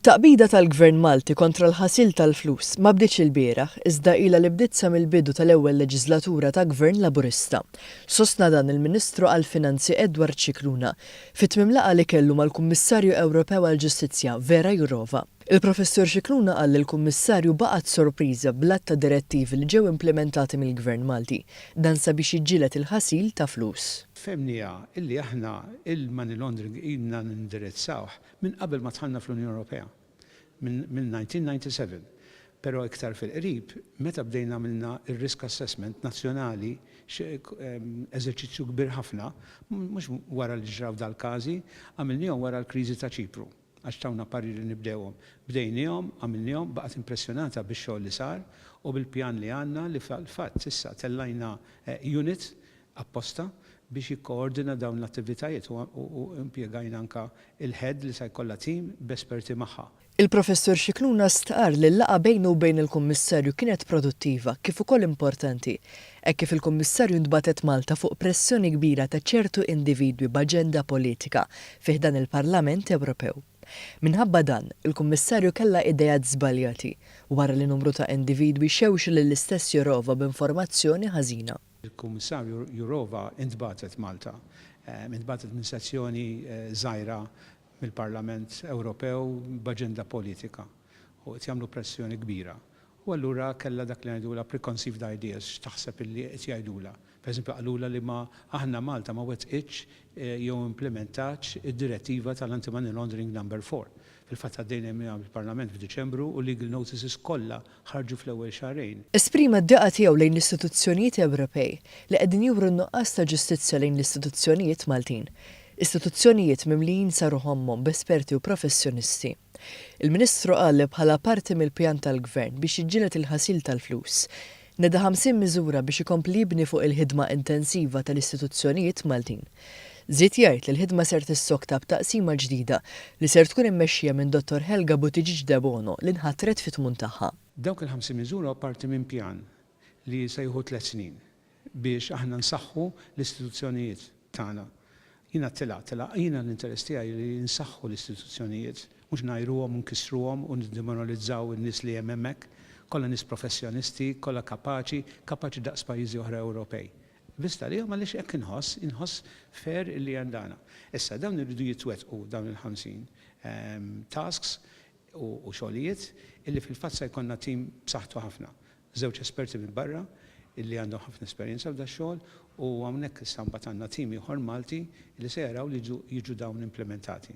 It-taqbida tal-Gvern Malti kontra l-ħasil tal-flus ma bdietx ilbieraħ iżda ilha li bdiet sa mill-bidu tal-ewwel leġislatura ta' Gvern Laburista. Sostna dan il-Ministru għall-Finanzi Edward Scicluna fit-tmiem laqgħa li kellu mal-Kummissarju Ewropew għall-Ġustizzja Vera Jourova. Il-Professur Scicluna qal li l-Kummissarju baqgħet sorpriża bl-att ta' direttivi li ġew implementati mill-Gvern Malti dan sabiex jiġġieled il-ħasil ta' flus. Femnija illi aħna il-money laundering ilna nindirizzawh minn qabel ma tħanna fl-Unjoni Ewropea, minn 1997. Pero iktar fil-qrib, meta bdejna għamilna il-risk assessment nazzjonali, eżerċizzju kbir ħafna, mhux wara li ġraw dal-każi, għamilnihom wara l-kriżi ta' Ċipru. Għax tawna pariri nibdewhom. Bdejnihom, għamilnihom, baqgħet impressjonata bix-xogħol li sar u bil-pjan li għandna li fil-fatt issa tellajna unit apposta biex jikkoordina dawn l-attivitajiet u impjegajna anka il-head li se jkollha tim b'esperti magħha. Il-Professur Scicluna stqar li l-laqgħa bejnu u bejn il-Kummissarju kienet produttiva kif ukoll importanti, hekk kif il-Kummissarju ntbatet Malta fuq pressjoni kbira ta' ċertu individwi b'aġenda politika fih dan il-Parlament Ewropew. Minħabba dan, il-Kummissarju kellha idejat żbaljati wara li numru ta' individwi xewx lill-istess Jourova b'informazzjoni ħażina. Il-Kummissarju Jourova intbatet Malta, intbatet minn sezzjoni żgħira mill-Parlament Ewropew b'aġenda politika u qed jagħmlu pressjoni kbira. U allura kellha dak li ngħidula preconceived ideas x'taħseb illi qed jgħidula. Pereżempju qalula li ma aħna Malta ma wettqitx jew implementax id-direttiva tal-Anti-Money Laundering number 4. Fil-fatt għaddejna mill-Parlament f'Diċembru u legal notices kollha ħarġu fl-ewwel xahrejn. Esprima d-daqqa tiegħu lejn l-istituzzjonijiet Ewropej li qegħdin juru n-nuqqas ta' ġustizzja lejn l-istituzzjonijiet Maltin. Istituzzjonijiet mimlijin saru ħommhom b'esperti u professjonisti. Il-Ministru qal li bħala parti mill-pjan tal-Gvern biex jiġġieled il-ħasil tal-flus neda 50 miżura biex ikompli jibni fuq il-ħidma intensiva tal-istituzzjonijiet Maltin. Żied jgħid li l-ħidma ser tissokta b'taqsima ġdida li ser tkun immexxija minn Dottor Helga Buttigieg de Bono li nħattret fit-tmum tagħha. Dawk il-50 miżura parti minn pjan li se jieħu 3 snin biex aħna nsaħħu l-istituzzjonijiet tagħna. Jiena l-interess tiegħi li nsaħħu l-istituzzjonijiet, mhux ngħajruhom u nkissruhom u niddemoralizzaw in-nies li hemm hemmhekk, kollha nies professjonisti, kollha kapaċi daqs pajjiżi oħra Ewropej. Vista li għaliex hekk inħoss fair li għandana. Issa dawn irridu jitwettqu dawn il-50 tasks u xogħlijiet illi fil-fatt se jkollna tim b'saħħtu ħafna. Żewġ esperti minn barra illi għandhom ħafna esperjenza f'da xogħol u hawnhekk issa mbagħad għandna tim ieħor Malti li se jaraw li jiġu dawn implementati.